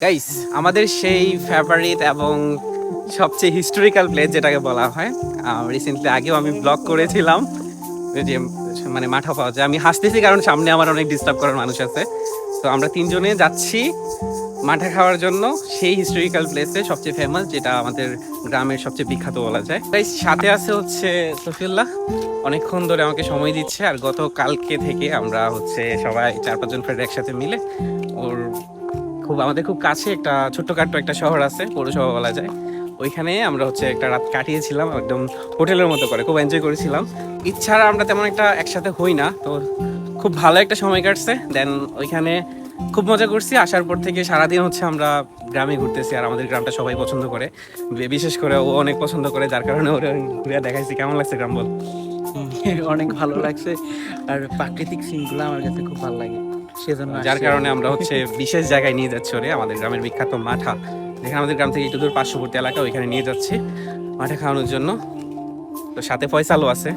Guys, আমাদের সেই favourite এবং সবচেয়ে হিস্টোরিক্যাল প্লেস যেটাকে বলা হয়, রিসেন্টলি আগেও আমি ব্লগ করেছিলাম যে মানে মাঠা পাওয়া যায়। আমি হাসতেছি কারণ সামনে আমার অনেক ডিস্টার্ব করার মানুষ আছে। তো আমরা তিনজনে যাচ্ছি মাঠা খাওয়ার জন্য সেই হিস্টোরিক্যাল প্লেসে, সবচেয়ে ফেমাস, যেটা আমাদের গ্রামের সবচেয়ে বিখ্যাত বলা যায়। তাই সাথে আছে হচ্ছে সফিউল্লাহ, অনেকক্ষণ ধরে আমাকে সময় দিচ্ছে। আর গত কালকে থেকে আমরা হচ্ছে সবাই 4-5 জন ফ্রেন্ড একসাথে মিলে ওর আমাদের খুব কাছে একটা ছোট্টখাট্ট একটা শহর আছে, পৌরসভা বলা যায়, ওইখানে আমরা হচ্ছে একটা রাত কাটিয়েছিলাম একদম হোটেলের মতো করে। খুব এনজয় করেছিলাম। ইচ্ছার আমরা তেমন একটা একসাথে হই না, তো খুব ভালো একটা সময় কাটছে। দেন ওইখানে খুব মজা করছি। আসার পর থেকে সারাদিন হচ্ছে আমরা গ্রামে ঘুরতেছি। আর আমাদের গ্রামটা সবাই পছন্দ করে, বিশেষ করে ও অনেক পছন্দ করে, যার কারণে ওরা ঘুরে দেখাইছি। কেমন লাগছে গ্রাম বল? অনেক ভালো লাগছে। আর প্রাকৃতিক সিনগুলো আমার কাছে খুব ভালো লাগে, সেজন্য যার কারণে আমরা হচ্ছে বিশেষ জায়গায় নিয়ে যাচ্ছি ওরে, আমাদের গ্রামের বিখ্যাত মাঠা, যেখানে আমাদের গ্রাম থেকে একটু দূর পার্শ্ববর্তী এলাকা, ওইখানে নিয়ে যাচ্ছি মাঠা খাওয়ানোর জন্য। তো সাথে ফয়সালও আছে।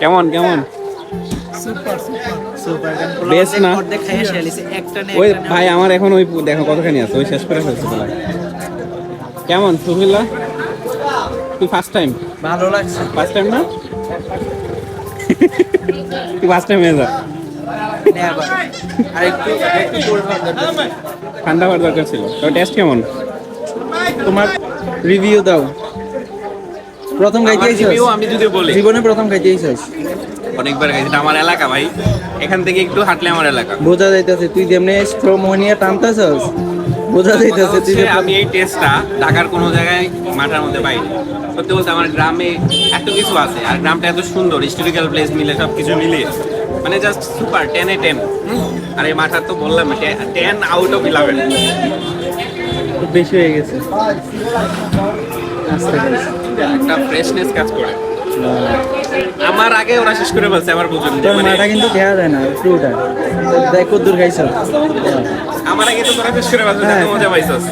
কেমন কেমন বেশ না? ওই ভাই আমার এখন ওই দেখো কতখানি আছে, ওই শেষ করে ফেলছে বলা। কেমন সুফিল্লা, তুই ফার্স্ট টাইম? ভালো লাগছে। ফার্স্ট টাইম না? তুই ফার্স্ট টাইম হয়ে যা। ঠান্ডা হওয়ার দরকার ছিল। তো টেস্ট কেমন? তোমার রিভিউ দাও। প্রথম খাইতে রিভিউ আমি যদি বলি, জীবনে প্রথম খাইতে আইছস? অনেকবার খাইছি। এটা আমার এলাকা ভাই, এখান থেকে একটু হাঁটলে আমার এলাকা। বোঝা যাইতেছে তুই যেমনি স্ট্র মোহনিয়া টানতেছস, বোঝা যাইতেছে তুই আমি এই টেস্টটা ঢাকার কোনো জায়গায় মাঠার মধ্যে পাইনি। সত্যি বলতে আমার গ্রামে এত কিছু আছে, আর গ্রামটা এত সুন্দর, হিস্টোরিক্যাল প্লেস মিলে সব কিছু মিলিয়ে মানে জাস্ট সুপার 10/10। আর এই মাঠার তো বললাম 10/11। খুব বেশি হয়ে গেছে। একটা ফ্রেশনেস কাজ করে। আমার আগে ওরা শেষ করে বলছে, আমার বুঝুন তোর মাটা কিন্তু খেয়া যায় না ফ্রুটা, দেখ কত দূর খাইছ। আমার আগে তো তোরা শেষ করে বলছে, মজা পাইছস।